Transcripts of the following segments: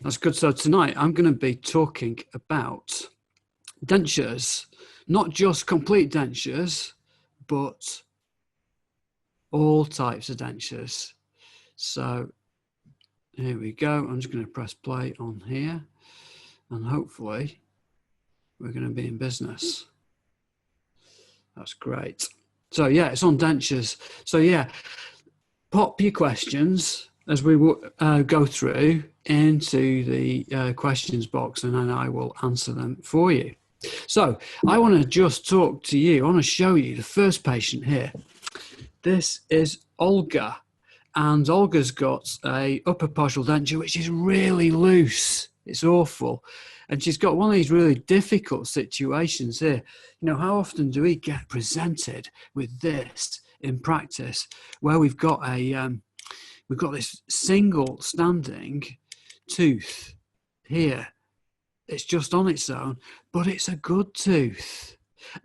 That's good. So tonight I'm going to be talking about dentures, not just complete dentures, but all types of dentures. So here we go. I'm just going to press play on here and hopefully we're going to be in business. That's great. So yeah, it's on dentures. So yeah, pop your questions as we go through into the questions box, and then I will answer them for you. So I want to just talk to you. I want to show you the first patient here. This is Olga, and Olga's got a upper partial denture which is really loose. It's awful. And she's got one of these really difficult situations here. You know, how often do we get presented with this in practice, where we've got this single standing tooth here. It's just on its own, but it's a good tooth.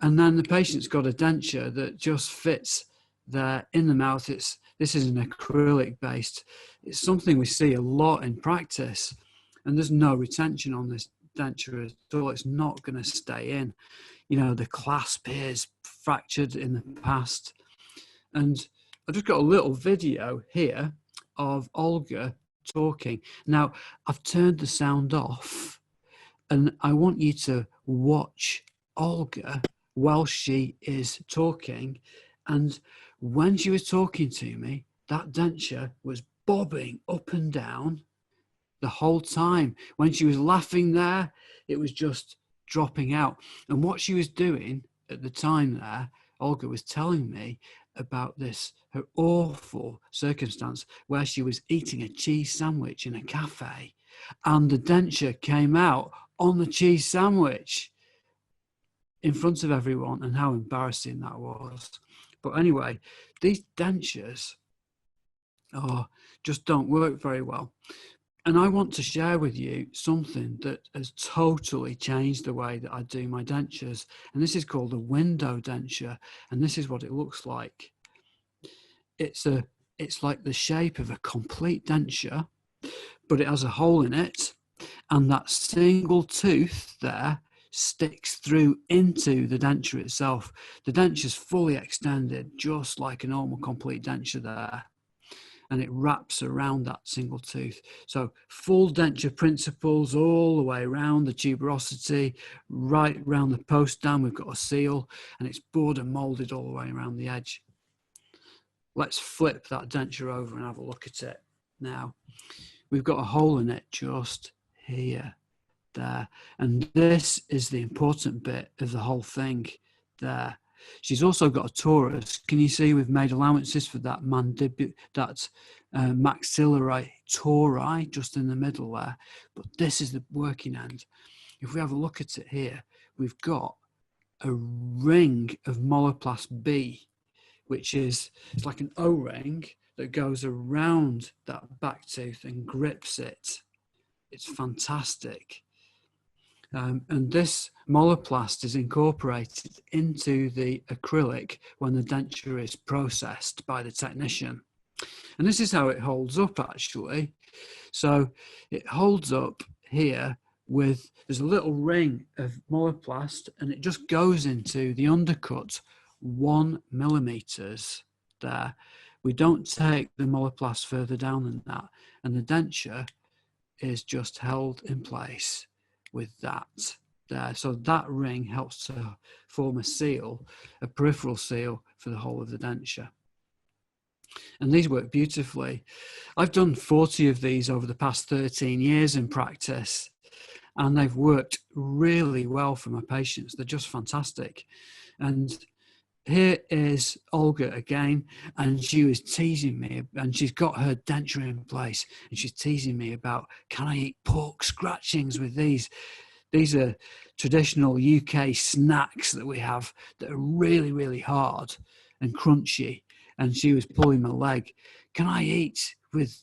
And then the patient's got a denture that just fits there in the mouth. This is an acrylic based. It's something we see a lot in practice, and there's no retention on this denture at all. It's not going to stay in. You know, the clasp here is fractured in the past. And I've just got a little video here of Olga talking. Now, I've turned the sound off, and I want you to watch Olga while she is talking. And when she was talking to me, that denture was bobbing up and down the whole time. When she was laughing there, it was just dropping out. And what she was doing at the time there, Olga was telling me about her awful circumstance where she was eating a cheese sandwich in a cafe and the denture came out on the cheese sandwich in front of everyone, and how embarrassing that was. But anyway, these dentures just don't work very well. And I want to share with you something that has totally changed the way that I do my dentures. And this is called a window denture. And this is what it looks like. It's like the shape of a complete denture, but it has a hole in it. And that single tooth there sticks through into the denture itself. The denture is fully extended, just like a normal complete denture there. And it wraps around that single tooth. So full denture principles all the way around the tuberosity, right around the post down, we've got a seal, and it's bored and molded all the way around the edge. Let's flip that denture over and have a look at it. Now, we've got a hole in it just here, there. And this is the important bit of the whole thing there. She's also got a torus. Can you see we've made allowances for that maxillary tori just in the middle there? But this is the working end. If we have a look at it here, we've got a ring of Moloplast B, which is it's like an O-ring that goes around that back tooth and grips it. It's fantastic. And this Moloplast is incorporated into the acrylic when the denture is processed by the technician. And this is how it holds up, actually. So it holds up here with, there's a little ring of Moloplast, and it just goes into the undercut 1 millimeter there. We don't take the Moloplast further down than that. And the denture is just held in place with that there. So that ring helps to form a seal, a peripheral seal for the whole of the denture. And these work beautifully. I've done 40 of these over the past 13 years in practice, and they've worked really well for my patients. They're just fantastic. And here is Olga again, and she was teasing me, and she's got her denture in place, and she's teasing me about, can I eat pork scratchings with these? These are traditional UK snacks that we have that are really, really hard and crunchy. And she was pulling my leg. Can I eat with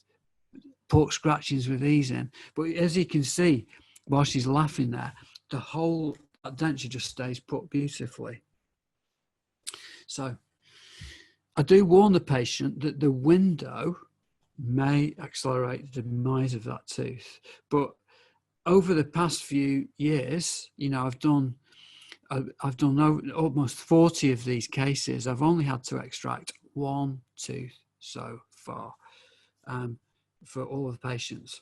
pork scratchings with these in? But as you can see, while she's laughing there, the whole denture just stays put beautifully. So I do warn the patient that the window may accelerate the demise of that tooth, but over the past few years, you know, I've done almost 40 of these cases. I've only had to extract one tooth so far for all of the patients.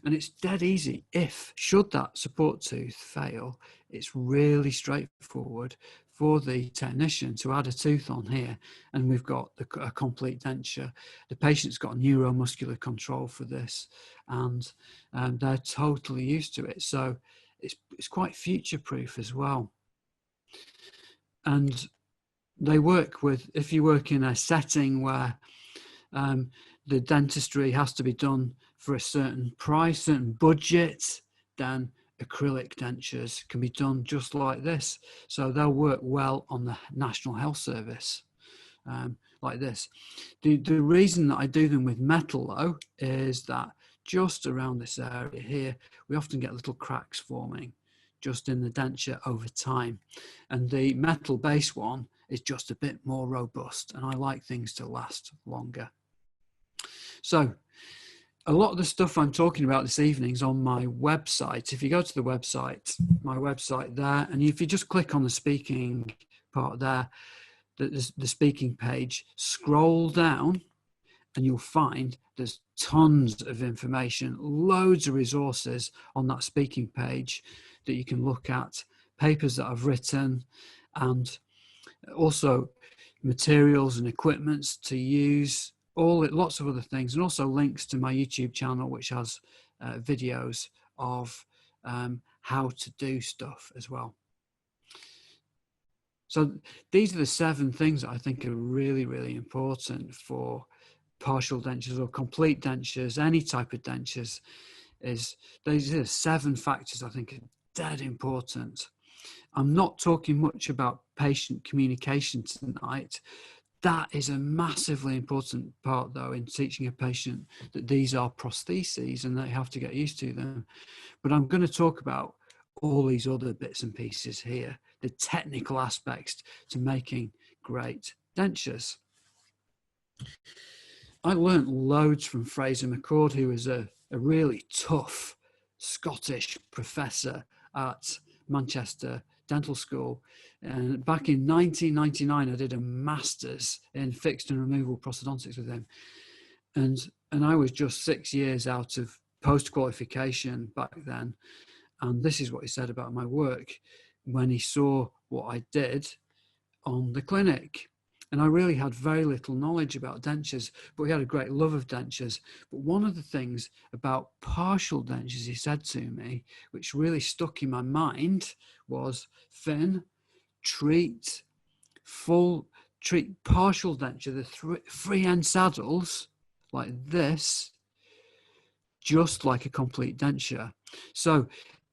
And it's dead easy. Should that support tooth fail, it's really straightforward for the technician to add a tooth on here, and we've got a complete denture. The patient's got neuromuscular control for this, and they're totally used to it. So it's quite future-proof as well. And they work with, if you work in a setting where the dentistry has to be done for a certain price, certain budget, then acrylic dentures can be done just like this. So they'll work well on the National Health Service, like this. The reason that I do them with metal, though, is that just around this area here, we often get little cracks forming just in the denture over time. And the metal base one is just a bit more robust, and I like things to last longer. So a lot of the stuff I'm talking about this evening is on my website. If you go to the website, my website there, and if you just click on the speaking part there, the speaking page, scroll down, and you'll find there's tons of information, loads of resources on that speaking page that you can look at, papers that I've written, and also materials and equipments to use, lots of other things, and also links to my YouTube channel, which has videos of how to do stuff as well. So these are the 7 things that I think are really, really important for partial dentures or complete dentures, any type of dentures. These are 7 factors I think are dead important. I'm not talking much about patient communication tonight. That is a massively important part, though, in teaching a patient that these are prostheses and they have to get used to them. But I'm going to talk about all these other bits and pieces here, the technical aspects to making great dentures. I learned loads from Fraser McCord, who was a really tough Scottish professor at Manchester Dental School. And back in 1999, I did a master's in fixed and removable prosthodontics with him. And I was just 6 years out of post-qualification back then. And this is what he said about my work when he saw what I did on the clinic. And I really had very little knowledge about dentures, but we had a great love of dentures. But one of the things about partial dentures he said to me, which really stuck in my mind, was, Finn, treat partial denture, the free end saddles, like this, just like a complete denture. So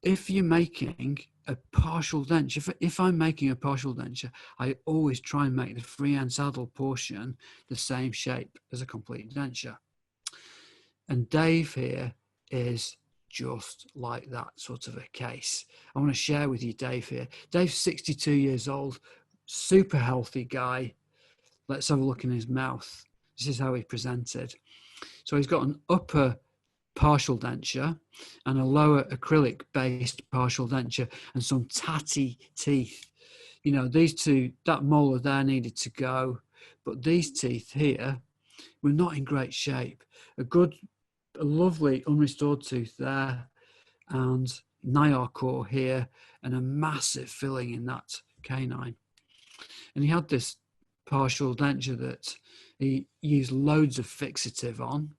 if you're making a partial denture, if I'm making a partial denture, I always try and make the free end saddle portion the same shape as a complete denture. And Dave here is just like that sort of a case. I want to share with you Dave here. Dave's 62 years old, super healthy guy. Let's have a look in his mouth. This is how he presented. So he's got an upper partial denture and a lower acrylic based partial denture and some tatty teeth. You know, these two, that molar there needed to go, but these teeth here were not in great shape. A lovely unrestored tooth there, and Nyar core here, and a massive filling in that canine. And he had this partial denture that he used loads of fixative on.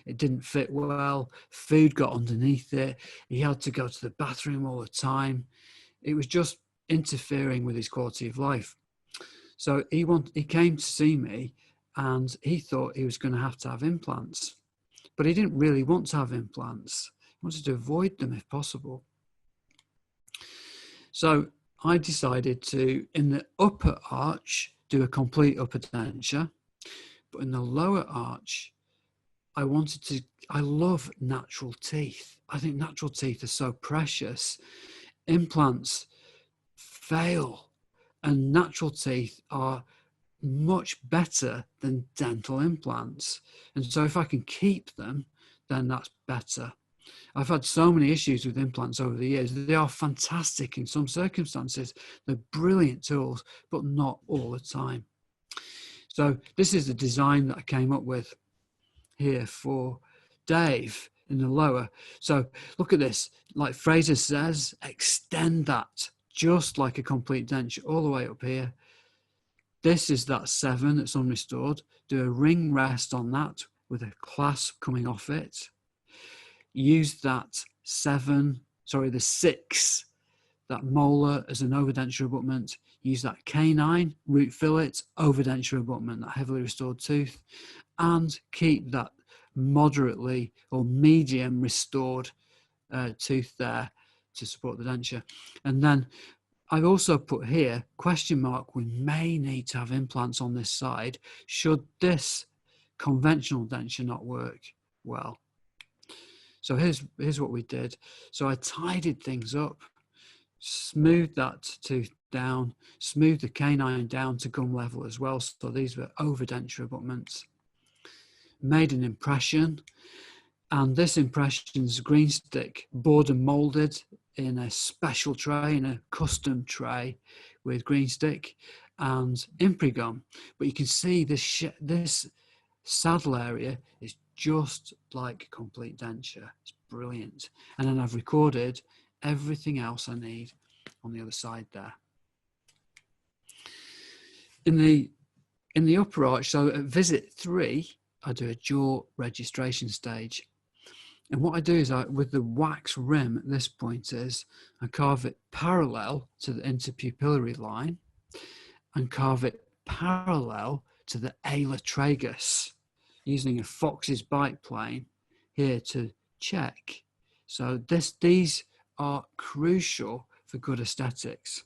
It didn't fit well. Food got underneath it. He had to go to the bathroom all the time. It was just interfering with his quality of life. So he came to see me, and he thought he was going to have implants. But he didn't really want to have implants. He wanted to avoid them if possible. So I decided to, in the upper arch, do a complete upper denture. But in the lower arch, I love natural teeth. I think natural teeth are so precious. Implants fail, and natural teeth are much better than dental implants. And so if I can keep them, then that's better. I've had so many issues with implants over the years. They are fantastic in some circumstances. They're brilliant tools, but not all the time. So this is the design that I came up with here for Dave in the lower. So look at this. Like Fraser says, extend that just like a complete denture all the way up here. This is that 7 that's unrestored. Do a ring rest on that with a clasp coming off it. Use that the 6, that molar as an overdenture abutment. Use that canine root fillet overdenture abutment, that heavily restored tooth, and keep that moderately or medium restored tooth there to support the denture. And then I've also put here, question mark, we may need to have implants on this side should this conventional denture not work well. So here's what we did. So I tidied things up, smoothed that tooth down, smoothed the canine down to gum level as well. So these were overdenture abutments. Made an impression, and this impression's green stick border molded in a special tray, in a custom tray with green stick and Imprigum. But you can see this saddle area is just like a complete denture. It's brilliant. And then I've recorded everything else I need on the other side there. In the upper arch, so at visit 3, I do a jaw registration stage. And what I do is with the wax rim at this point is I carve it parallel to the interpupillary line and carve it parallel to the ala tragus using a Fox's bite plane here to check. So these are crucial for good aesthetics.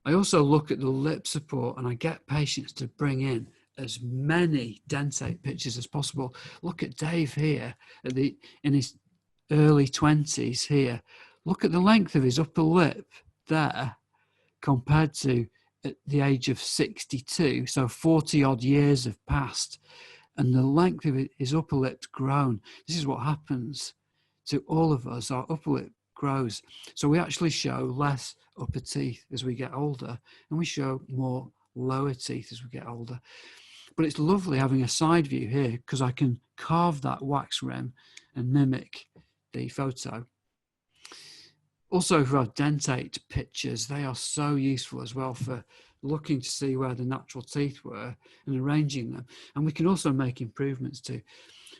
I also look at the lip support and I get patients to bring in as many dentate pictures as possible. Look at Dave here in his early 20s here. Look at the length of his upper lip there compared to at the age of 62. So 40 odd years have passed and the length of his upper lip's grown. This is what happens to all of us. Our upper lip grows. So we actually show less upper teeth as we get older and we show more lower teeth as we get older. But it's lovely having a side view here because I can carve that wax rim and mimic the photo. Also for our dentate pictures, they are so useful as well for looking to see where the natural teeth were and arranging them. And we can also make improvements too.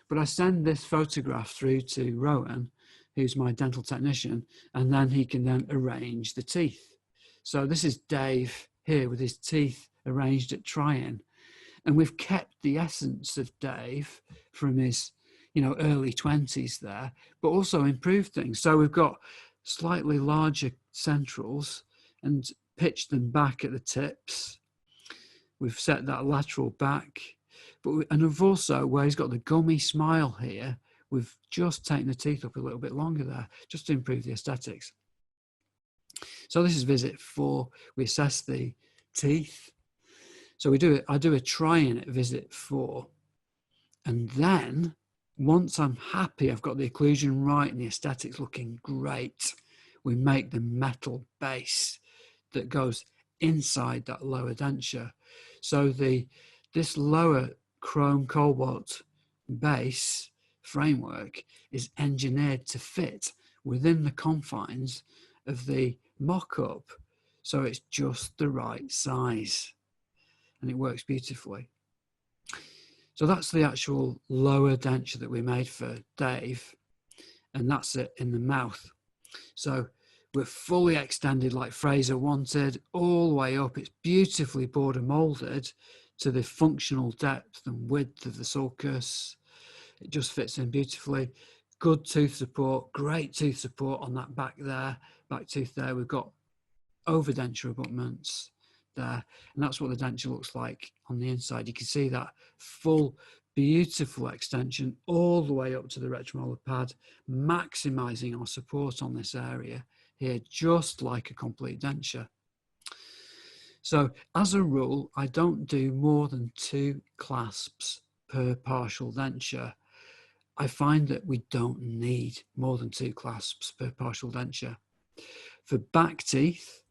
But I send this photograph through to Rowan, who's my dental technician, and then he can then arrange the teeth. So this is Dave here with his teeth arranged at try-in. And we've kept the essence of Dave from his, early 20s there, but also improved things. So we've got slightly larger centrals and pitched them back at the tips. We've set that lateral back. And we've also, where he's got the gummy smile here, we've just taken the teeth up a little bit longer there, just to improve the aesthetics. So this is visit 4. We assess the teeth. So I do a try-in at visit 4. And then once I'm happy, I've got the occlusion right and the aesthetics looking great, we make the metal base that goes inside that lower denture. So this lower chrome cobalt base framework is engineered to fit within the confines of the mock-up. So it's just the right size. And it works beautifully. So that's the actual lower denture that we made for Dave, and that's it in the mouth. So we're fully extended like Fraser wanted, all the way up. It's beautifully border molded to the functional depth and width of the sulcus. It just fits in beautifully. Good tooth support, great tooth support on that back tooth there. We've got overdenture abutments there, and that's what the denture looks like on the inside. You can see that full beautiful extension all the way up to the retromolar pad, maximizing our support on this area here, just like a complete denture. So as a rule, I don't do more than 2 clasps per partial denture, I find that we don't need more than 2 clasps per partial denture. For back teeth,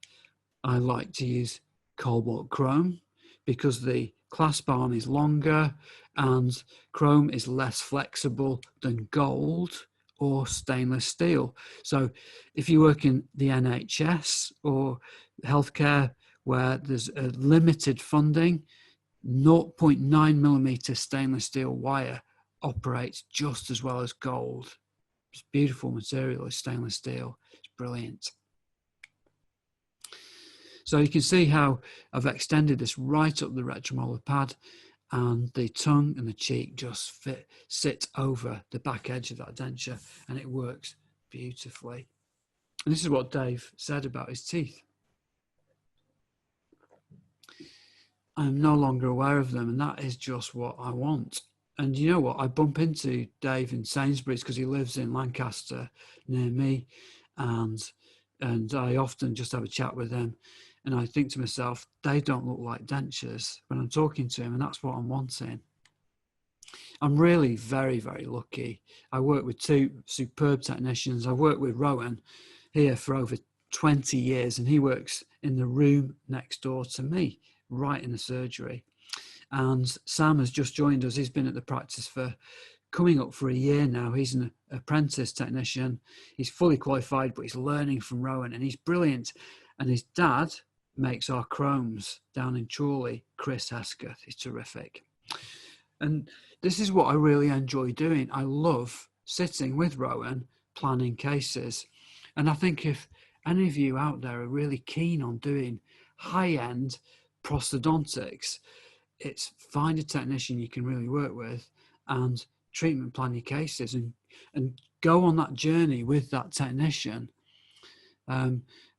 I like to use cobalt chrome because the clasp arm is longer and chrome is less flexible than gold or stainless steel. So if you work in the NHS or healthcare where there's a limited funding, 0.9 millimeter stainless steel wire operates just as well as gold. It's beautiful material, it's stainless steel. It's brilliant. So you can see how I've extended this right up the retromolar pad, and the tongue and the cheek just sit over the back edge of that denture, and it works beautifully. And this is what Dave said about his teeth. I'm no longer aware of them, and that is just what I want. And you know what? I bump into Dave in Sainsbury's because he lives in Lancaster near me, and I often just have a chat with him, and I think to myself, they don't look like dentures when I'm talking to him, and that's what I'm wanting. I'm really very, very lucky. I work with 2 superb technicians. I've worked with Rowan here for over 20 years, and he works in the room next door to me, right in the surgery. And Sam has just joined us. He's been at the practice for coming up for a year now. He's an apprentice technician. He's fully qualified, but he's learning from Rowan, and he's brilliant. And his dad makes our chromes down in Chorley, Chris Hesketh. He's terrific. And this is what I really enjoy doing. I love sitting with Rowan, planning cases. And I think if any of you out there are really keen on doing high-end prosthodontics, it's find a technician you can really work with and treatment plan your cases and go on that journey with that technician.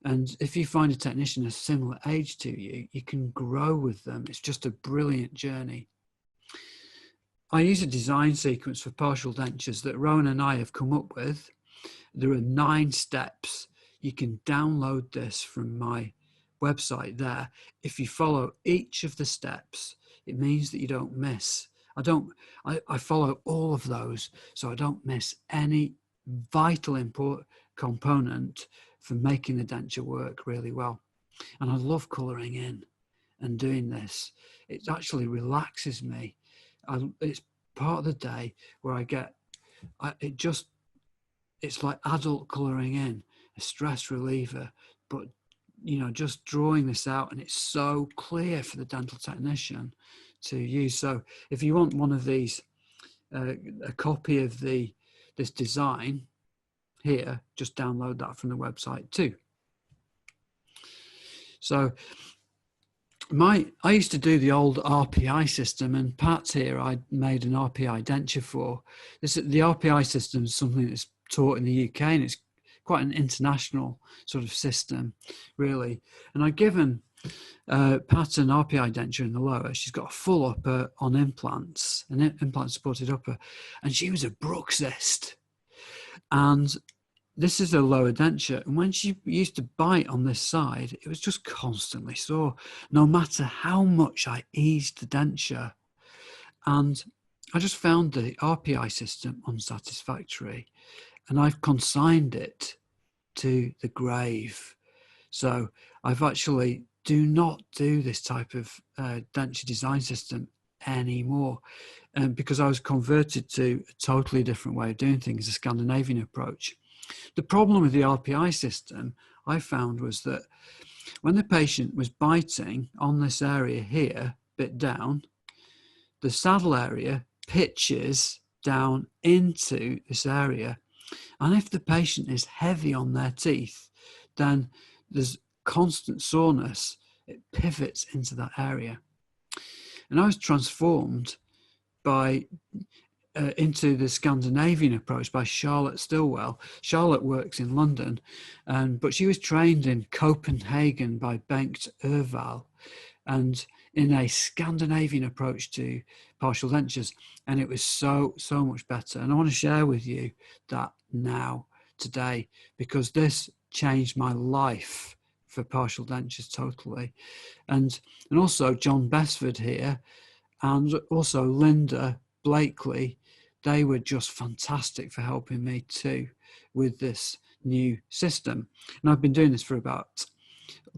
And if you find a technician a similar age to you, you can grow with them. It's just a brilliant journey. I use a design sequence for partial dentures that Rowan and I have come up with. There are 9 steps. You can download this from my website there. If you follow each of the steps, it means that you don't miss. I follow all of those, so I don't miss any vital important component for making the denture work really well. And I love colouring in and doing this. It actually relaxes me. It's part of the day where it's like adult colouring in, a stress reliever, but just drawing this out, and it's so clear for the dental technician to use. So if you want one of these, a copy of this design here, just download that from the website too. So I used to do the old RPI system, and Pat here I made an RPI denture for. The RPI system is something that's taught in the UK, and it's quite an international sort of system, really. And I've given Pat an RPI denture in the lower. She's got a full upper on implants, an implant supported upper, and she was a bruxist. And this is a lower denture, and when she used to bite on this side, it was just constantly sore, no matter how much I eased the denture. And I just found the RPI system unsatisfactory, and I've consigned it to the grave. So I've actually do not do this type of denture design system anymore, because I was converted to a totally different way of doing things, a Scandinavian approach. The problem with the RPI system I found was that when the patient was biting on this area here, bit down, the saddle area pitches down into this area. And if the patient is heavy on their teeth, then there's constant soreness. It pivots into that area. And I was transformed into the Scandinavian approach by Charlotte Stilwell. Charlotte works in London, but she was trained in Copenhagen by Bengt Erval, and in a Scandinavian approach to partial dentures, and it was so much better. And I want to share with you that now, today, because this changed my life for partial dentures totally. And also John Besford here, and also Linda Blakely, they were just fantastic for helping me too with this new system. And I've been doing this for about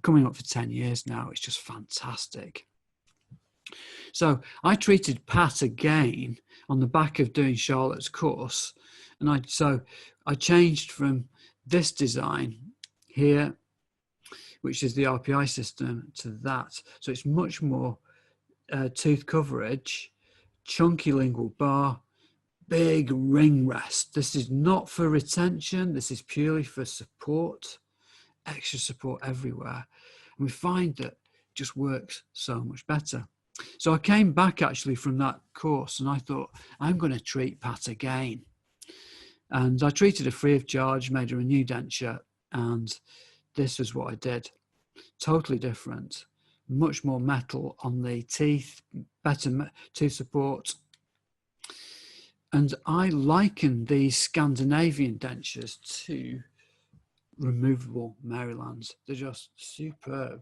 coming up for 10 years now. It's just fantastic. So I treated Pat again on the back of doing Charlotte's course. And I changed from this design here, which is the RPI system, to that. So it's much more tooth coverage, chunky lingual bar, big ring rest. This is not for retention. This is purely for support, extra support everywhere. And we find that it just works so much better. So I came back actually from that course and I thought, I'm going to treat Pat again. And I treated her free of charge, made her a new denture, and this is what I did. Totally different, much more metal on the teeth, better tooth support. And I liken these Scandinavian dentures to removable Marylands. They're just superb.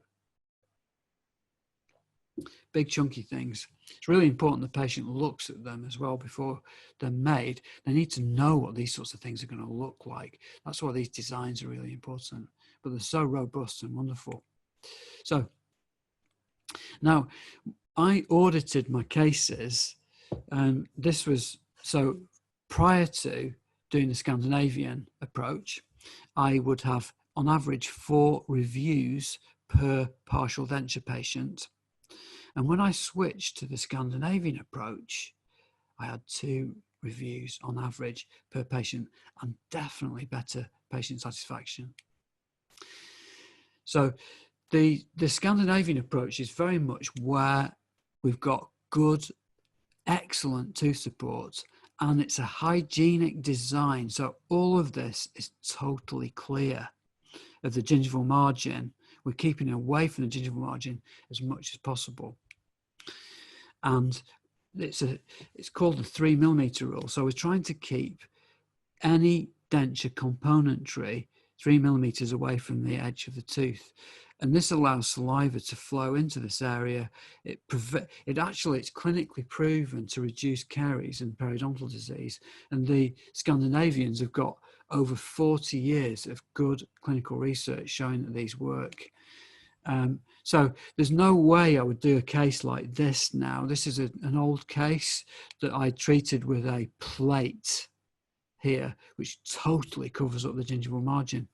Big chunky things. It's really important the patient looks at them as well before they're made. They need to know what these sorts of things are going to look like. That's why these designs are really important. But they're so robust and wonderful. So now I audited my cases, and this was so prior to doing the Scandinavian approach, I would have on average 4 reviews per partial denture patient. And when I switched to the Scandinavian approach, I had 2 reviews on average per patient, and definitely better patient satisfaction. So the Scandinavian approach is very much where we've got good, excellent tooth support, and it's a hygienic design. So all of this is totally clear of the gingival margin. We're keeping away from the gingival margin as much as possible. And it's called the 3 millimeter rule. So we're trying to keep any denture componentry 3 millimeters away from the edge of the tooth. And this allows saliva to flow into this area. It's clinically proven to reduce caries and periodontal disease. And the Scandinavians have got over 40 years of good clinical research showing that these work. So there's no way I would do a case like this now. This is an old case that I treated with a plate here, which totally covers up the gingival margin.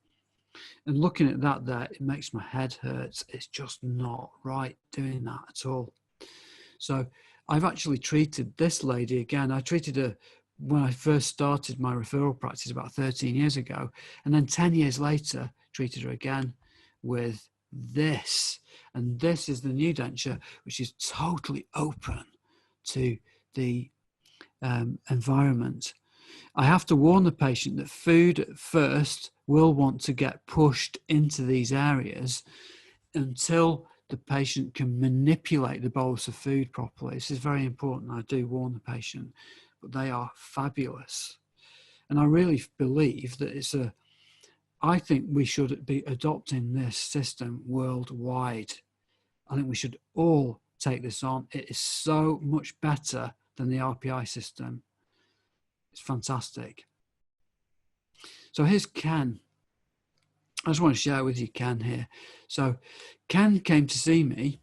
And looking at that there, it makes my head hurt. It's just not right doing that at all. So I've actually treated this lady again. I treated her when I first started my referral practice about 13 years ago. And then 10 years later, treated her again with this. And this is the new denture, which is totally open to the environment. I have to warn the patient that food at first will want to get pushed into these areas until the patient can manipulate the bolus of food properly. This is very important. I do warn the patient, but they are fabulous. And I really believe that I think we should be adopting this system worldwide. I think we should all take this on. It is so much better than the RPI system. It's fantastic. So here's Ken. I just want to share with you Ken here. So Ken came to see me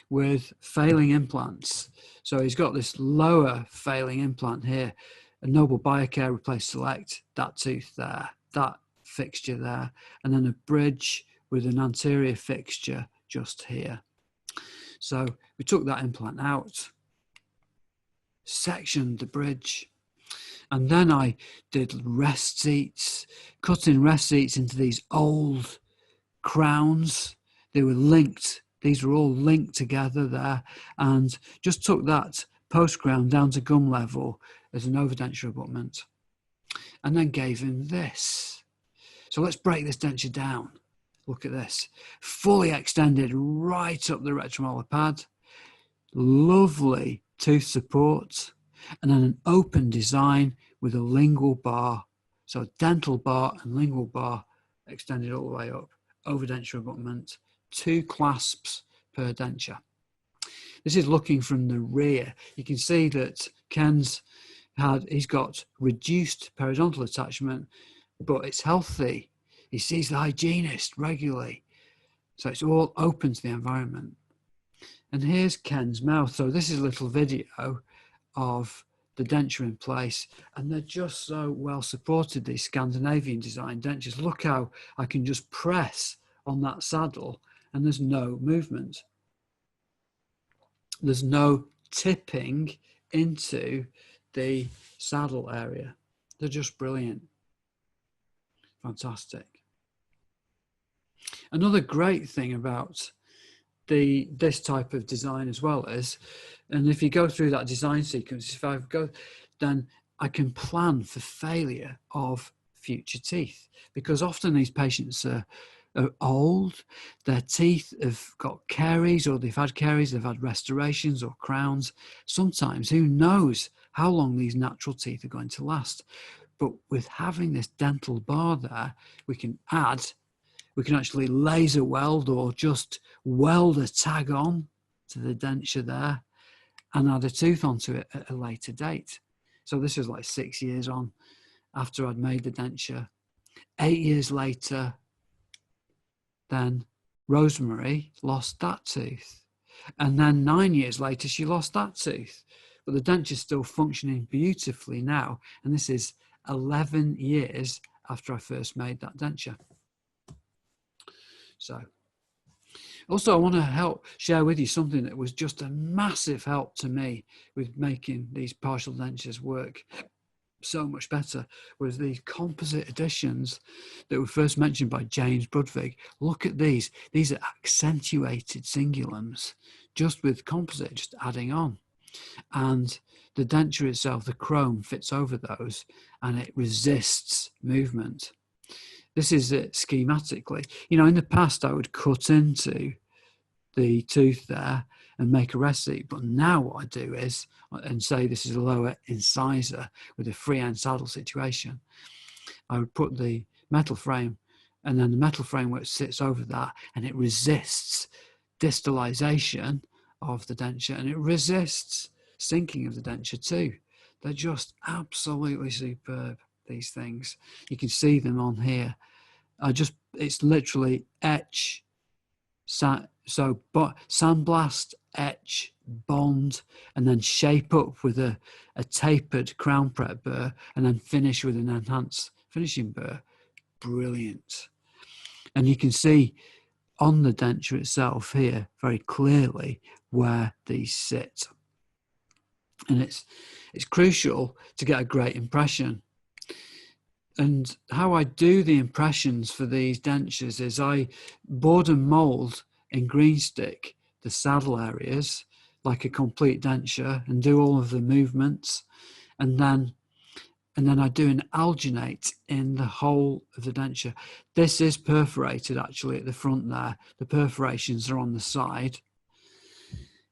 with failing implants. So he's got this lower failing implant here, a Noble Biocare Replace Select, that tooth there, that fixture there, and then a bridge with an anterior fixture just here. So we took that implant out, sectioned the bridge, and then I did rest seats, cutting rest seats into these old crowns. They were linked. These were all linked together there, and just took that post crown down to gum level as an overdenture abutment, and then gave him this. So let's break this denture down. Look at this. Fully extended right up the retromolar pad. Lovely tooth support. And then an open design with a lingual bar. So dental bar and lingual bar extended all the way up. Overdenture abutment. 2 clasps per denture. This is looking from the rear. You can see that Ken's He's got reduced periodontal attachment, but it's healthy. He sees the hygienist regularly. So it's all open to the environment. And here's Ken's mouth. So this is a little video of the denture in place, and they're just so well supported, these Scandinavian design dentures. Look how I can just press on that saddle and there's no movement. There's no tipping into the saddle area. They're just brilliant. Fantastic. Another great thing about this type of design as well is, and if you go through that design sequence, if I go, then I can plan for failure of future teeth, because often these patients are old, their teeth have got caries, or they've had caries, they've had restorations or crowns. Sometimes, who knows how long these natural teeth are going to last. But with having this dental bar there, we can actually laser weld or just weld a tag on to the denture there and add a tooth onto it at a later date. So this is like 6 years on after I'd made the denture. 8 years later, then Rosemary lost that tooth. And then 9 years later, she lost that tooth. But the denture's still functioning beautifully now. And this is 11 years after I first made that denture. So, also I want to share with you something that was just a massive help to me with making these partial dentures work so much better, was these composite additions that were first mentioned by James Brudvig. Look at these. These are accentuated cingulums, just with composite, just adding on. And the denture itself, the chrome, fits over those and it resists movement. This is it schematically. You know, in the past, I would cut into the tooth there and make a receipt. But now what I do is, and say this is a lower incisor with a free end saddle situation, I would put the metal frame, and then the metal framework sits over that and it resists distalization of the denture and it resists sinking of the denture too. They're just absolutely superb, these things. You can see them on here. It's literally etch, sandblast, etch, bond, and then shape up with a tapered crown prep burr, and then finish with an enhanced finishing burr. Brilliant. And you can see on the denture itself here very clearly where these sit. And it's crucial to get a great impression. And how I do the impressions for these dentures is I board and mould in green stick the saddle areas like a complete denture and do all of the movements, and then I do an alginate in the whole of the denture. This is perforated actually at the front there. The perforations are on the side.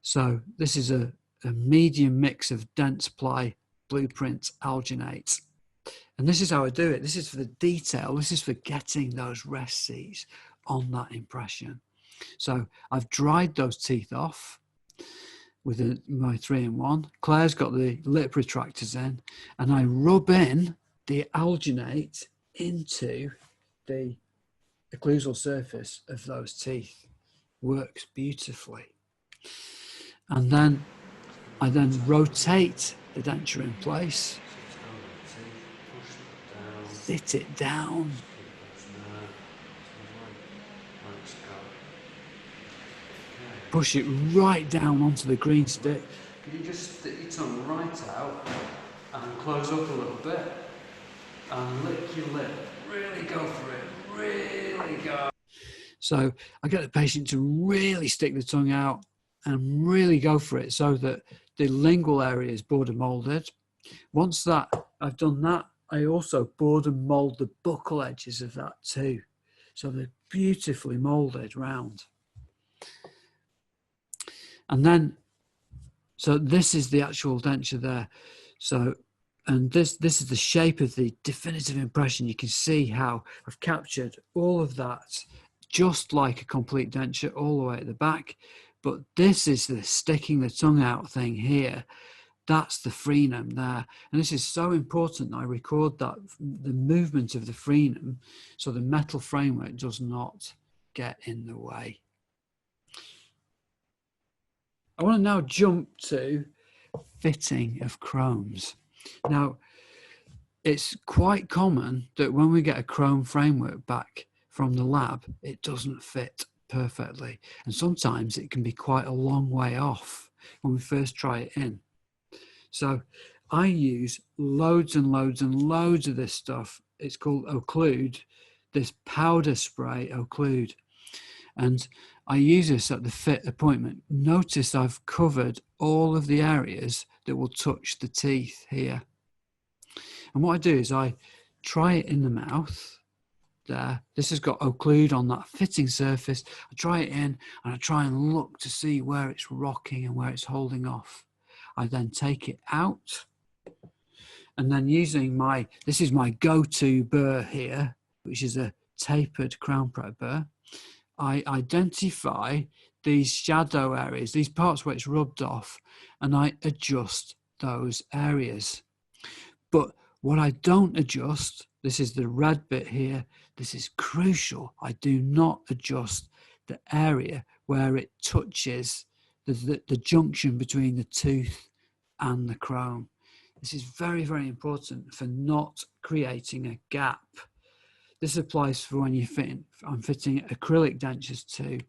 So this is a medium mix of dense ply, blueprint, alginate. And this is how I do it. This is for the detail. This is for getting those rest seats on that impression. So I've dried those teeth off with my 3-in-1. Claire's got the lip retractors in, and I rub in the alginate into the occlusal surface of those teeth. Works beautifully. And then I rotate the denture in place, sit it down, push it right down onto the green stick. You just stick your tongue right out and close up a little bit and lick your lip. Really go for it, really go. So I get the patient to really stick the tongue out and really go for it so that the lingual area is border molded. Once that I've done that, I also board and mold the buccal edges of that too. So they're beautifully molded round. And then, so this is the actual denture there. So, and this is the shape of the definitive impression. You can see how I've captured all of that just like a complete denture all the way at the back. But this is the sticking the tongue out thing here. That's the frenum there. And this is so important. I record that, the movement of the frenum, so the metal framework does not get in the way. I want to now jump to fitting of chromes. Now, it's quite common that when we get a chrome framework back from the lab, it doesn't fit perfectly. And sometimes it can be quite a long way off when we first try it in. So I use loads and loads and loads of this stuff. It's called Occlude, this powder spray Occlude. And I use this at the fit appointment. Notice I've covered all of the areas that will touch the teeth here. And what I do is I try it in the mouth there. This has got Occlude on that fitting surface. I try it in and I try and look to see where it's rocking and where it's holding off. I then take it out, and then using this is my go-to burr here, which is a tapered crown prep burr. I identify these shadow areas, these parts where it's rubbed off, and I adjust those areas. But what I don't adjust, this is the red bit here, this is crucial. I do not adjust the area where it touches the junction between the tooth and the chrome. This is very, very important for not creating a gap. This applies for when you're fitting, I'm fitting acrylic dentures too.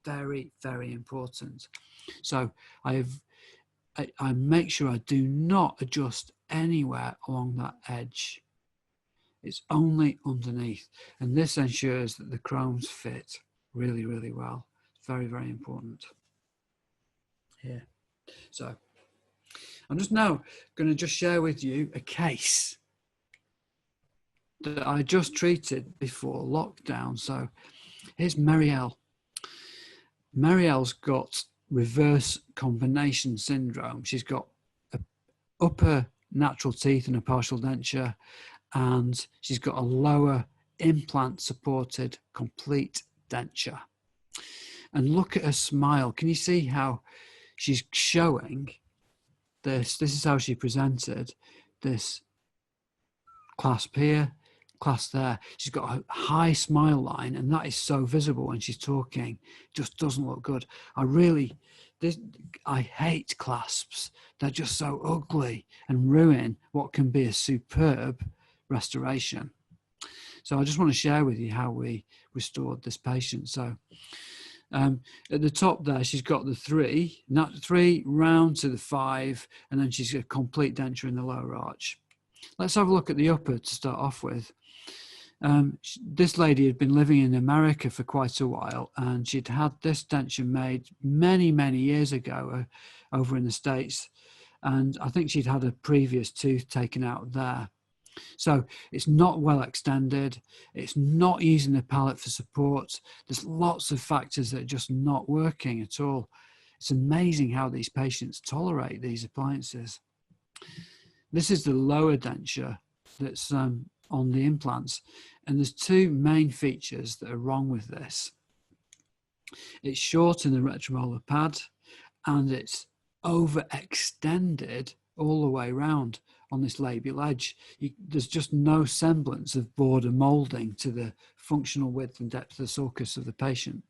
Very, very important. So I make sure I do not adjust anywhere along that edge. It's only underneath. And this ensures that the chromes fit really, really well. It's very, very important. Here. So I'm just now going to share with you a case that I just treated before lockdown. So here's Marielle. Marielle's got reverse combination syndrome. She's got upper natural teeth and a partial denture, and she's got a lower implant supported complete denture. And look at her smile. Can you see how she's showing this? This is how she presented this clasp here, clasp there. She's got a high smile line, and that is so visible when she's talking. It just doesn't look good. I hate clasps. They're just so ugly and ruin what can be a superb restoration. So I just want to share with you how we restored this patient. So at the top there, she's got the 3, not 3 round to the 5, and then she's got a complete denture in the lower arch. Let's have a look at the upper to start off with. This lady had been living in America for quite a while, and she'd had this denture made many, many years ago over in the States. And I think she'd had a previous tooth taken out there. So it's not well extended. It's not using the palate for support. There's lots of factors that are just not working at all. It's amazing how these patients tolerate these appliances. This is the lower denture that's on the implants. And there's 2 main features that are wrong with this. It's short in the retromolar pad, and it's overextended all the way around on this labial edge. There's just no semblance of border molding to the functional width and depth of the sulcus of the patient.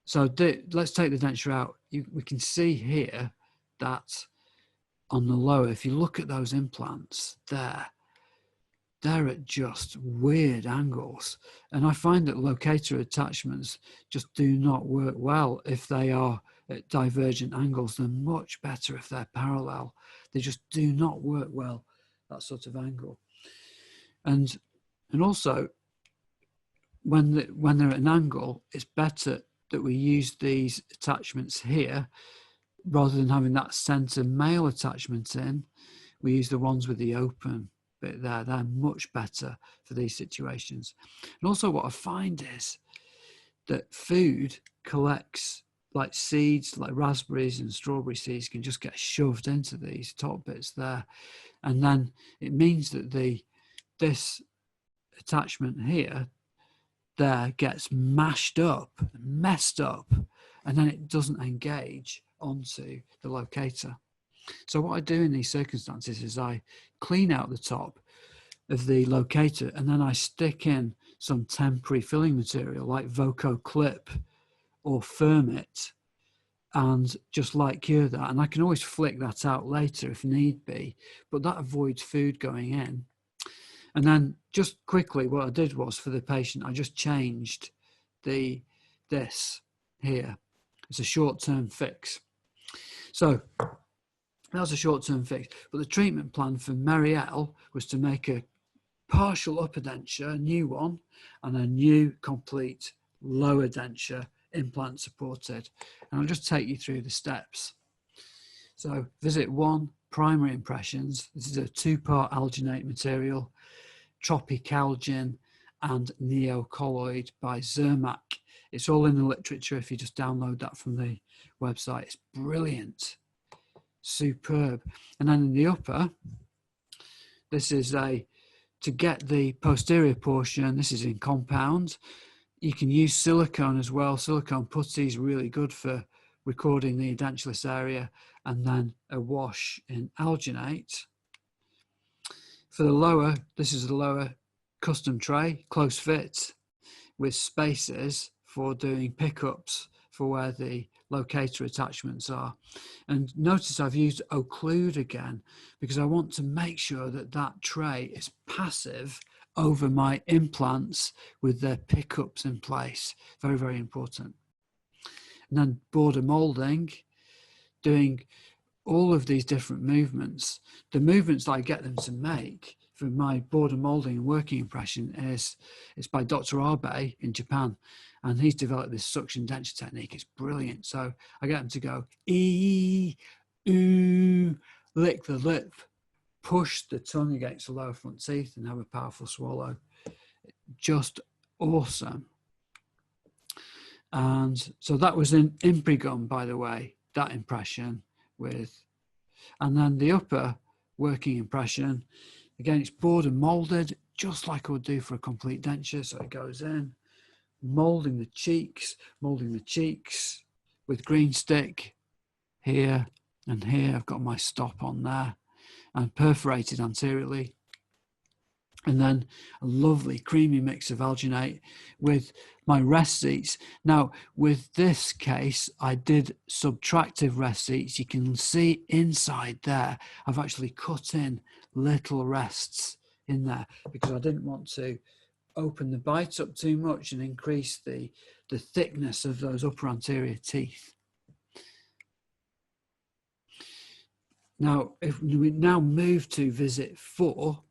So let's take the denture out. We can see here that on the lower, if you look at those implants there, they're at just weird angles. And I find that locator attachments just do not work well if they are at divergent angles. They're much better if they're parallel. They just do not work well, that sort of angle. And also, when they're at an angle, it's better that we use these attachments here rather than having that center male attachment in. We use the ones with the open bit there. They're much better for these situations. And also what I find is that food collects, like seeds, like raspberries and strawberry seeds can just get shoved into these top bits there. And then it means that this attachment here there gets mashed up, messed up, and then it doesn't engage onto the locator. So what I do in these circumstances is I clean out the top of the locator, and then I stick in some temporary filling material like Voco Clip or Firmit, and just light cure that. And I can always flick that out later if need be, but that avoids food going in. And then just quickly, what I did was for the patient, I just changed this here. It's a short-term fix. So that was a short-term fix. But the treatment plan for Marielle was to make a partial upper denture, a new one, and a new complete lower denture, implant supported. And I'll just take you through the steps. So visit 1, primary impressions. This is a 2-part alginate material, tropicalgin and neocolloid by Zermatt. It's all in the literature if you just download that from the website. It's brilliant, superb. And then in the upper, this is to get the posterior portion, this is in compound. You can use silicone as well. Silicone putty is really good for recording the edentulous area, and then a wash in alginate. For the lower, this is the lower custom tray, close fit, with spaces for doing pickups for where the locator attachments are. And notice I've used occlude again because I want to make sure that that tray is passive over my implants with their pickups in place. Very, very important. And then border molding, doing all of these different movements. The movements that I get them to make for my border molding and working impression it's by Dr. Abe in Japan, and he's developed this suction denture technique. It's brilliant. So I get them to go ooh, lick the lip, push the tongue against the lower front teeth, and have a powerful swallow. Just awesome. And so that was in Imprigum, by the way, that impression with, and then the upper working impression, again, it's border molded, just like I would do for a complete denture. So it goes in, molding the cheeks with green stick here and here. I've got my stop on there and perforated anteriorly. And then a lovely creamy mix of alginate with my rest seats. Now, with this case, I did subtractive rest seats. You can see inside there, I've actually cut in little rests in there because I didn't want to open the bite up too much and increase the thickness of those upper anterior teeth. Now, if we now move to visit 4,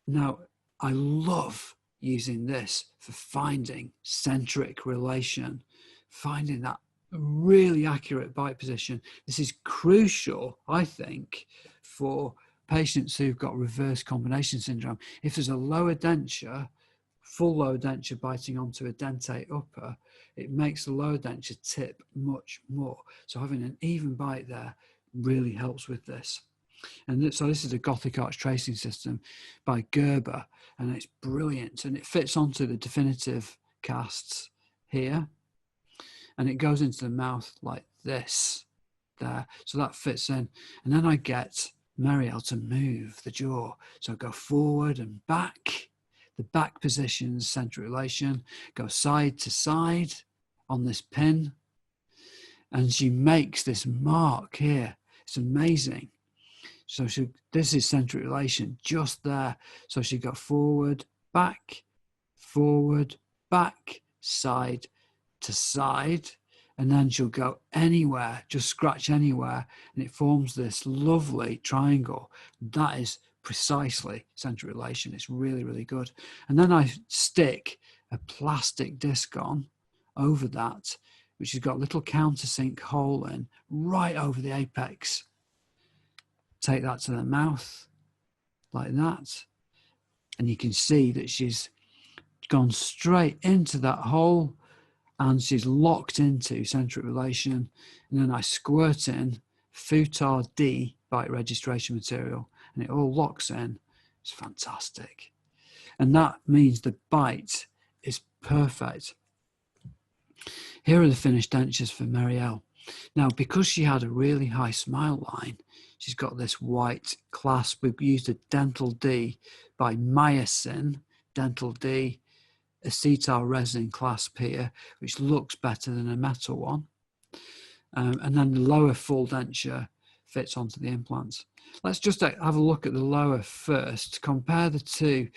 now, I love using this for finding centric relation, finding that really accurate bite position. This is crucial, I think, for patients who've got reverse combination syndrome. If there's a lower denture, full lower denture biting onto a dentate upper, it makes the lower denture tip much more. So having an even bite there really helps with this. And so this is a Gothic arch tracing system by Gerber, and it's brilliant, and it fits onto the definitive casts here, and it goes into the mouth like this there, so that fits in. And then I get Marielle to move the jaw, so go forward and back, the back positions, central relation, go side to side on this pin, and she makes this mark here. It's amazing. So this is centric relation just there. So she got forward, back, side to side, and then she'll go anywhere, just scratch anywhere, and it forms this lovely triangle. That is precisely centric relation. It's really, really good. And then I stick a plastic disc on over that, which has got a little countersink hole in right over the apex. Take that to the mouth like that, and you can see that she's gone straight into that hole and she's locked into centric relation. And then I squirt in Futard D bite registration material, and it all locks in. It's fantastic, and that means the bite is perfect. Here are the finished dentures for Marielle. Now, because she had a really high smile line, she's got this white clasp. We've used a Dental D by Myosin, Dental D, acetyl resin clasp here, which looks better than a metal one. And then the lower full denture fits onto the implants. Let's just have a look at the lower first, compare the two.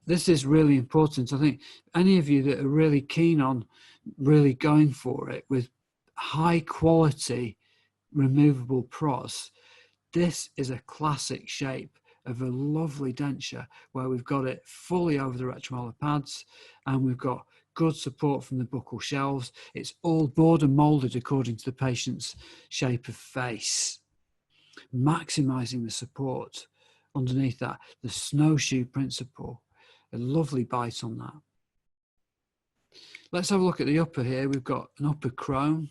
This is really important. I think any of you that are really keen on really going for it with high quality removable pros, this is a classic shape of a lovely denture where we've got it fully over the retromolar pads and we've got good support from the buccal shelves. It's all bored and molded according to the patient's shape of face, maximizing the support underneath that. The snowshoe principle, a lovely bite on that. Let's have a look at the upper here. We've got an upper chrome.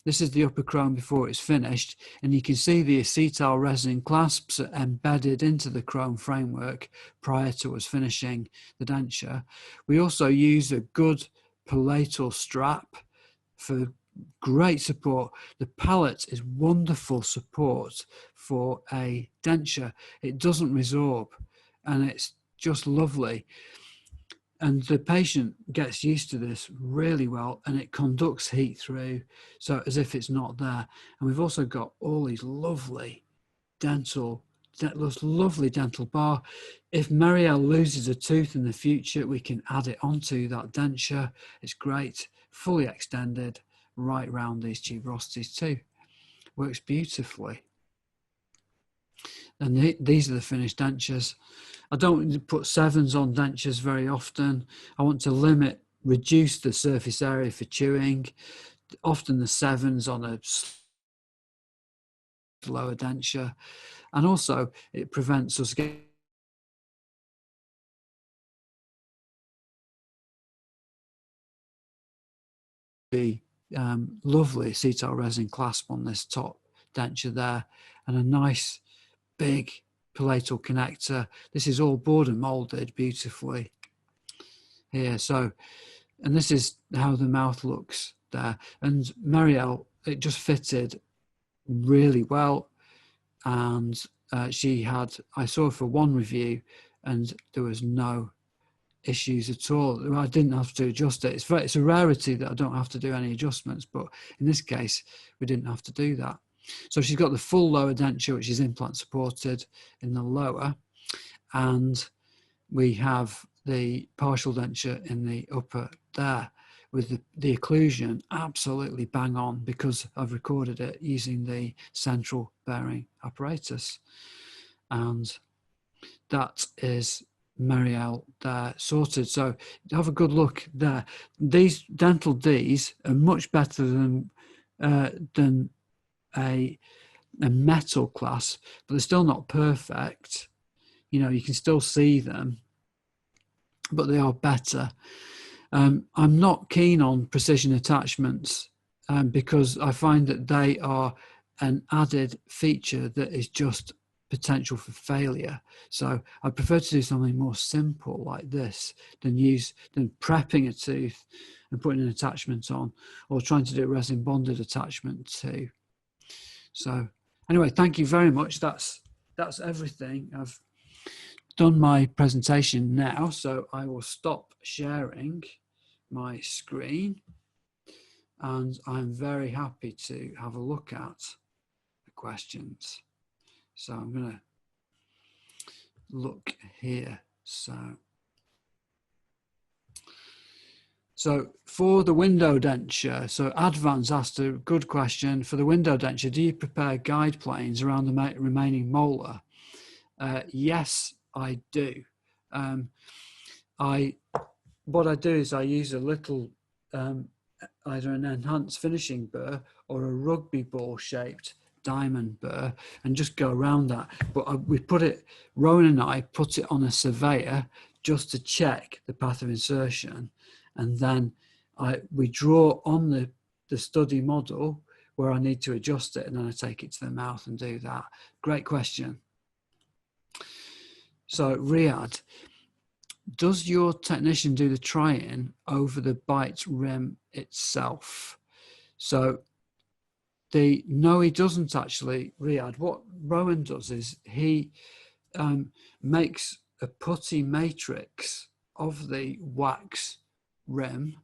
This is the upper chrome before it's finished, and you can see the acetyl resin clasps are embedded into the chrome framework prior to us finishing the denture. We also use a good palatal strap for great support. The palate is wonderful support for a denture. It doesn't resorb, and it's just lovely. And the patient gets used to this really well, and it conducts heat through, so as if it's not there. And we've also got all these lovely dental bar. If Marielle loses a tooth in the future, we can add it onto that denture. It's great, fully extended right round these tuberosities too. Works beautifully. And these are the finished dentures. I don't put 7s on dentures very often. I want to reduce the surface area for chewing. Often the 7s on a lower denture. And also it prevents us getting the lovely acetyl resin clasp on this top denture there, and a nice big palatal connector. This is all bored and molded beautifully here. So, and this is how the mouth looks there. And Marielle, it just fitted really well. And I saw her for one review and there was no issues at all. I didn't have to adjust it. It's a rarity that I don't have to do any adjustments, but in this case, we didn't have to do that. So she's got the full lower denture, which is implant supported in the lower, and we have the partial denture in the upper there with the occlusion absolutely bang on because I've recorded it using the central bearing apparatus. And that is Marielle there sorted. So have a good look there. These dental Ds are much better than a metal clasp, but they're still not perfect. You know, you can still see them, but they are better. I'm not keen on precision attachments because I find that they are an added feature that is just potential for failure. So I prefer to do something more simple like this than prepping a tooth and putting an attachment on, or trying to do a resin bonded attachment too. So anyway, thank you very much. That's everything. I've done my presentation now, so I will stop sharing my screen, and I'm very happy to have a look at the questions. So I'm going to look here. So for the window denture, so Advance asked a good question. For the window denture, do you prepare guide planes around the remaining molar? Yes, I do. What I do is I use a little, either an enhanced finishing burr or a rugby ball shaped diamond burr, and just go around that. But Rowan and I put it on a surveyor just to check the path of insertion, and then we draw on the study model where I need to adjust it, and then I take it to the mouth and do that. Great question. So Riyadh, does your technician do the try-in over the bite rim itself? So No, he doesn't actually, Riyadh. What Rowan does is he makes a putty matrix of the wax rim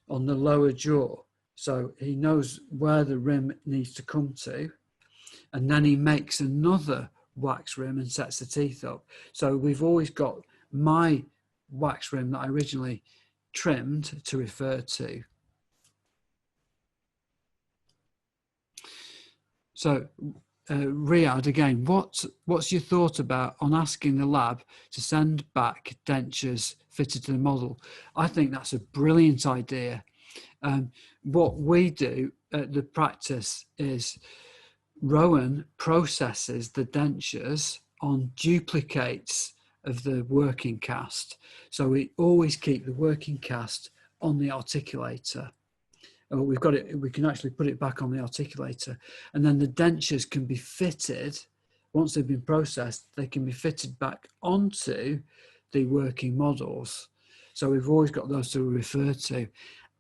on the lower jaw. So he knows where the rim needs to come to. And then he makes another wax rim and sets the teeth up. So we've always got my wax rim that I originally trimmed to refer to. So Riyadh, again, what's your thought about on asking the lab to send back dentures fitted to the model? I think that's a brilliant idea. What we do at the practice is Rowan processes the dentures on duplicates of the working cast. So we always keep the working cast on the articulator. We've got it, we can actually put it back on the articulator, and then the dentures can be fitted. Once they've been processed, they can be fitted back onto the working models. So we've always got those to refer to,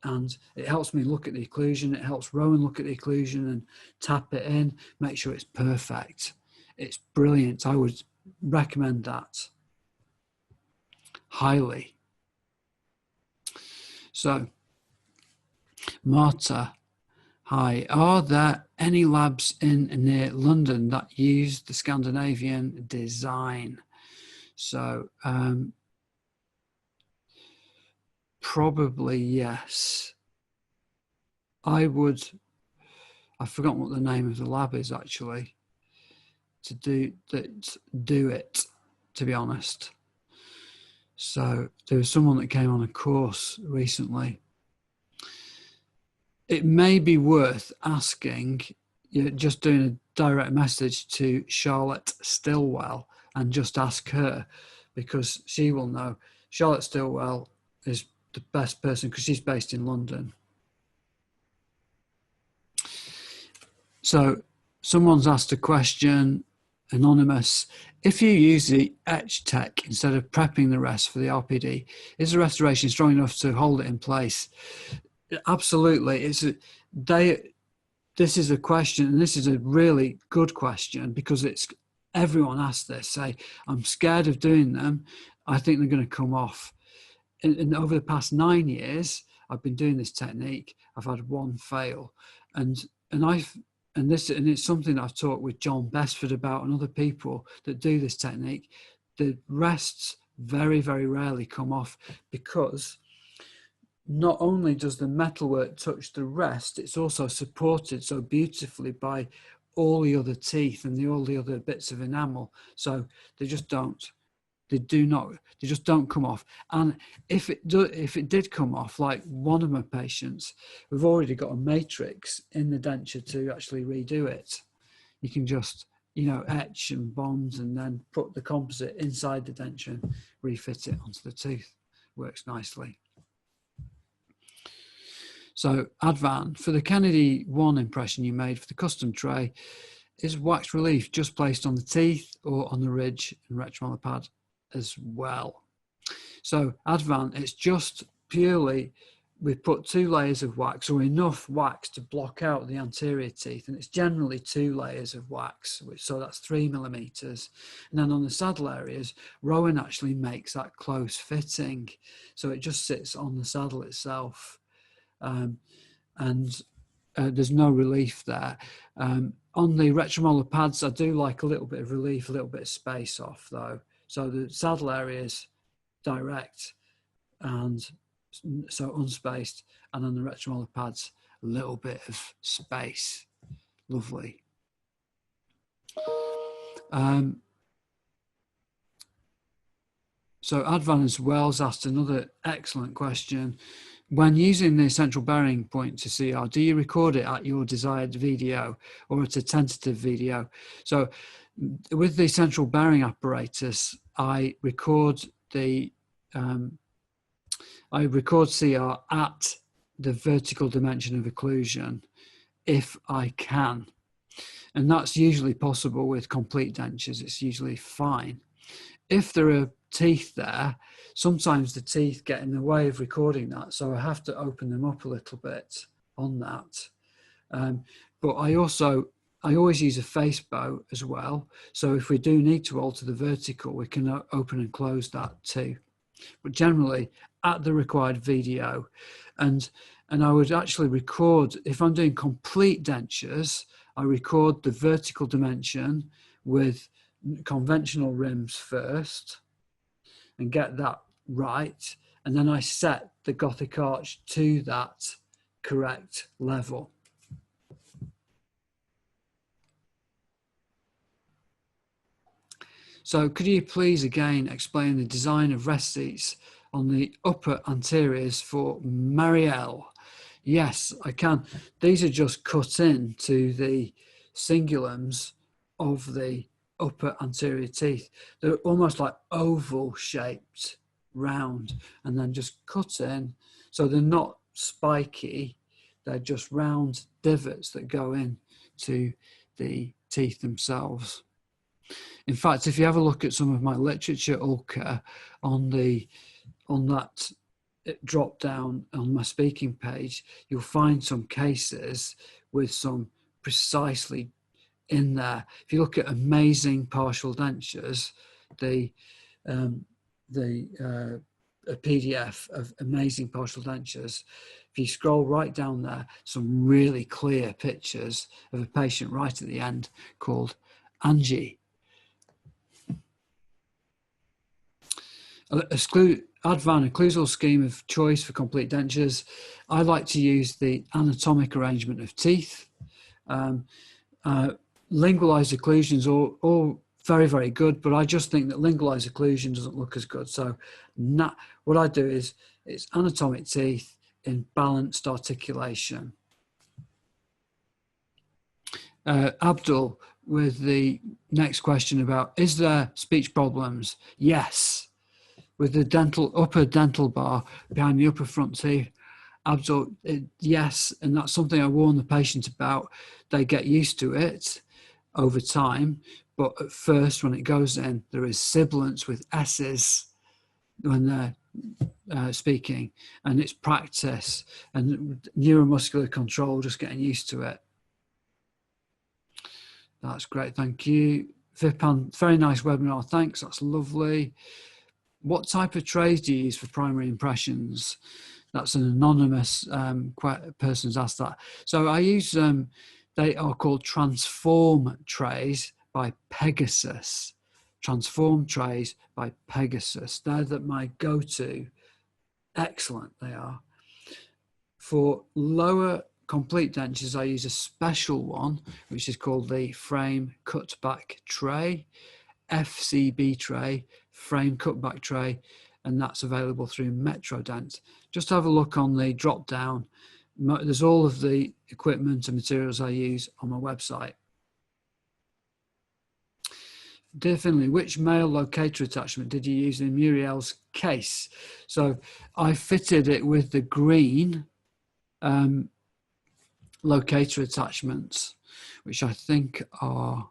and it helps me look at the occlusion. It helps Rowan look at the occlusion and tap it in, make sure it's perfect. It's brilliant. I would recommend that highly. So Marta, hi. Are there any labs in near London that use the Scandinavian design? So probably yes. I've forgotten what the name of the lab is actually to do it, to be honest. So there was someone that came on a course recently. It may be worth asking, just doing a direct message to Charlotte Stillwell and just ask her, because she will know. Charlotte Stillwell is the best person because she's based in London. So someone's asked a question, anonymous. If you use the etch tech instead of prepping the rest for the RPD, is the restoration strong enough to hold it in place? Absolutely. This is a question, and this is a really good question, because everyone asks this, say, I'm scared of doing them. I think they're going to come off. And over the past 9 years, I've been doing this technique. I've had one fail, and it's something that I've talked with John Besford about and other people that do this technique. The rests very, very rarely come off, because not only does the metalwork touch the rest, it's also supported so beautifully by all the other teeth and all the other bits of enamel. So they just don't come off. And if it did come off, like one of my patients, we've already got a matrix in the denture to actually redo it. You can just, etch and bond and then put the composite inside the denture and refit it onto the tooth. Works nicely. So Advan, for the Kennedy 1 impression you made for the custom tray, is wax relief just placed on the teeth or on the ridge and retromolar pad as well? So Advan, it's just purely, we've put 2 layers of wax, or enough wax to block out the anterior teeth, and it's generally 2 layers of wax, so that's 3 millimeters. And then on the saddle areas, Rowan actually makes that close fitting, so it just sits on the saddle itself. There's no relief there. On the retromolar pads, I do like a little bit of relief, a little bit of space off though. So the saddle area is direct and so unspaced, and on the retromolar pads, a little bit of space. Lovely. So Advan as well's asked another excellent question. When using the central bearing point to CR, do you record it at your desired VDO or at a tentative VDO? So with the central bearing apparatus, I record CR at the vertical dimension of occlusion if I can. And that's usually possible with complete dentures. It's usually fine. If there are teeth there, sometimes the teeth get in the way of recording that, so I have to open them up a little bit on that. But I always use a face bow as well. So if we do need to alter the vertical, we can open and close that too. But generally at the required VDO. And I would actually record, if I'm doing complete dentures, I record the vertical dimension with conventional rims first and get that right. And then I set the Gothic arch to that correct level. So could you please again explain the design of rest seats on the upper anteriors for Marielle? Yes, I can. These are just cut in to the cingulums of the upper anterior teeth. They're almost like oval shaped, round, and then just cut in. So they're not spiky. They're just round divots that go in to the teeth themselves. In fact, if you have a look at some of my literature, Ulka, on that drop down on my speaking page, you'll find some cases with some precisely in there. If you look at amazing partial dentures, a PDF of amazing partial dentures, if you scroll right down there, some really clear pictures of a patient right at the end called Angie. Advan occlusal scheme of choice for complete dentures. I like to use the anatomic arrangement of teeth. Lingualized occlusions are all very, very good, but I just think that lingualized occlusion doesn't look as good. So what I do is it's anatomic teeth in balanced articulation. Abdul, with the next question about, is there speech problems? Yes. With the upper dental bar behind the upper front teeth, Abdul, yes, and that's something I warn the patient about. They get used to it over time, but at first when it goes in, there is sibilance with S's when they're speaking, and it's practice and neuromuscular control, just getting used to it. That's great, thank you. Vipan, very nice webinar, thanks, that's lovely. What type of trays do you use for primary impressions? That's an anonymous person's asked that. So I use, they are called Transform trays by Pegasus. Transform trays by Pegasus. They're my go-to. Excellent, they are. For lower complete dentures, I use a special one, which is called the Frame Cutback Tray, FCB tray, frame cutback tray, and that's available through MetroDent. Just have a look on the drop down. There's all of the equipment and materials I use on my website. Dear Finley, which male locator attachment did you use in Muriel's case? So I fitted it with the green locator attachments, which I think are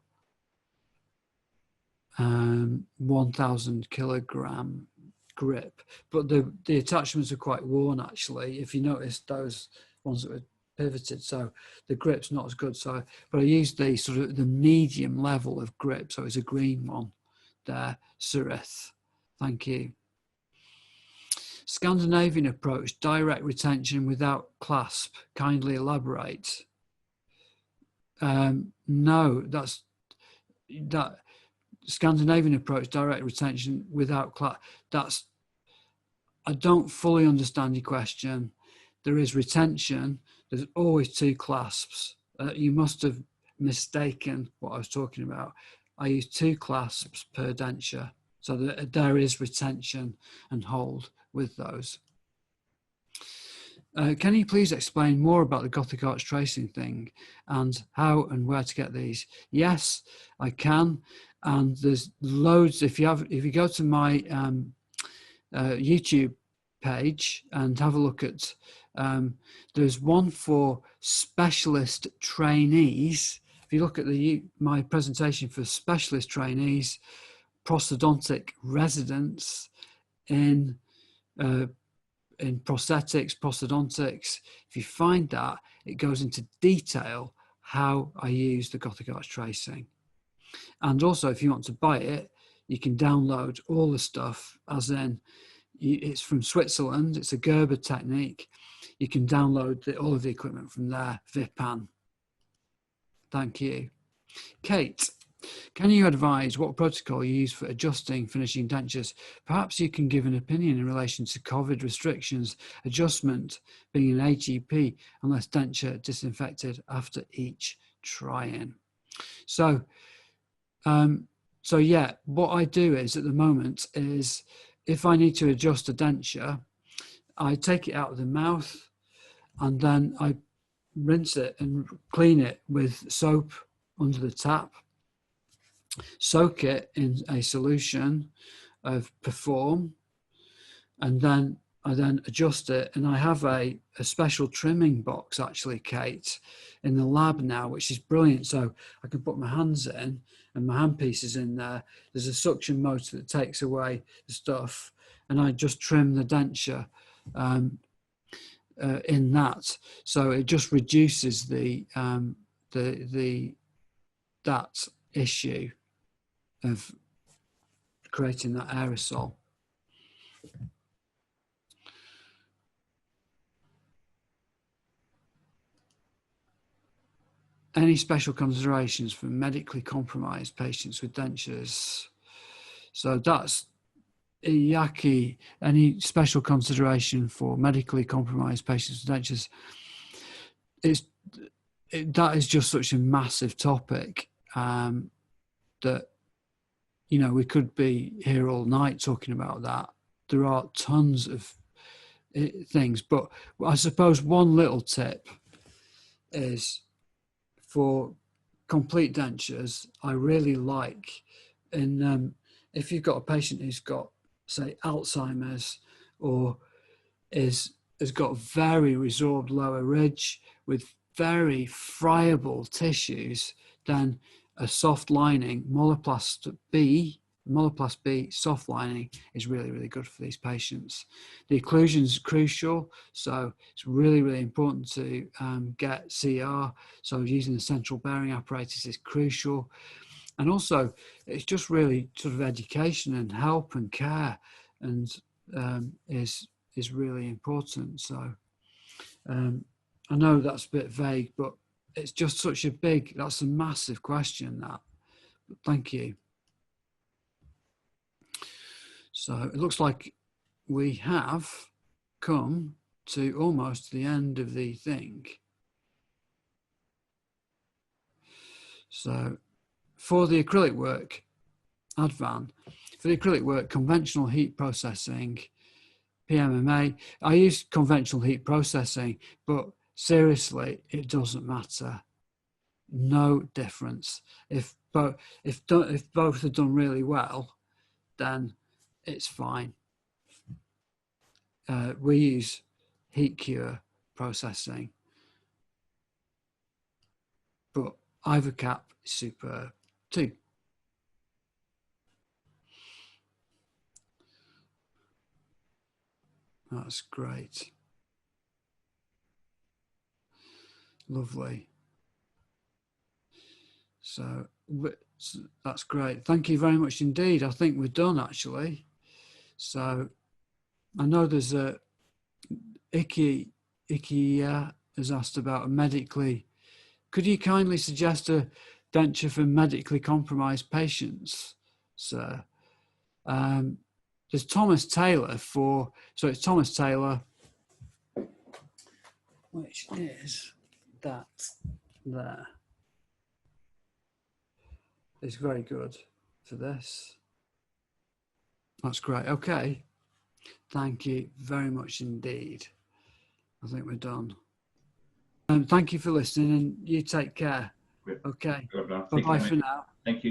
1,000 kilogram grip, but the attachments are quite worn actually. If you notice those ones that were pivoted, so the grip's not as good. So, but I used the sort of the medium level of grip, so it's a green one there. Surith, thank you. Scandinavian approach, direct retention without clasp. Kindly elaborate. No, that. Scandinavian approach, direct retention without clasp. I don't fully understand your question. There is retention. There's always two clasps. You must have mistaken what I was talking about. I use two clasps per denture. So there is retention and hold with those. Can you please explain more about the Gothic arch tracing thing and how and where to get these? Yes, I can. And there's loads. If you go to my YouTube page and have a look at, there's one for specialist trainees. If you look at my presentation for specialist trainees, prosthodontic residents in prosthetics, prosthodontics, if you find that, it goes into detail how I use the Gothic arch tracing. And also, if you want to buy it, you can download all the stuff, as in, it's from Switzerland, it's a Gerber technique. You can download all of the equipment from there, VIPAN. Thank you. Kate, can you advise what protocol you use for adjusting finishing dentures? Perhaps you can give an opinion in relation to COVID restrictions, adjustment being an AGP unless denture disinfected after each try-in. So yeah, what I do is at the moment is if I need to adjust a denture, I take it out of the mouth and then I rinse it and clean it with soap under the tap, soak it in a solution of Perform, and then I adjust it. And I have a special trimming box, actually, Kate, in the lab now, which is brilliant. So I can put my hands in and my handpiece is in there. There's a suction motor that takes away the stuff, and I just trim the denture in that. So it just reduces that issue of creating that aerosol. Any special considerations for medically compromised patients with dentures? So that's Yaki. Any special consideration for medically compromised patients with dentures? That is just such a massive topic that, you know, we could be here all night talking about that. There are tons of things, but I suppose one little tip is for complete dentures, I really like, if you've got a patient who's got, say, Alzheimer's, or has got very resorbed lower ridge with very friable tissues, then a soft lining, Monoplast B soft lining is really, really good for these patients. The occlusion is crucial, so it's really, really important to get CR. So using the central bearing apparatus is crucial. And also, it's just really sort of education and help and care, and is really important. So I know that's a bit vague, but it's just such a that's a massive question, that. But thank you. So it looks like we have come to almost the end of the thing. So for the acrylic work, Advan, for the acrylic work, conventional heat processing, PMMA, I use conventional heat processing, but seriously, it doesn't matter. No difference. If both are done really well, then it's fine. We use heat cure processing, but Ivercap is superb too. That's great. Lovely. So that's great. Thank you very much indeed. I think we're done, actually. So I know there's a Icky has asked about a medically. Could you kindly suggest a denture for medically compromised patients, sir? There's Thomas Taylor so it's Thomas Taylor, which is that there. It's very good for this. That's great. Okay. Thank you very much indeed. I think we're done. Thank you for listening, and you take care. Okay. Bye-bye for now. Thank you.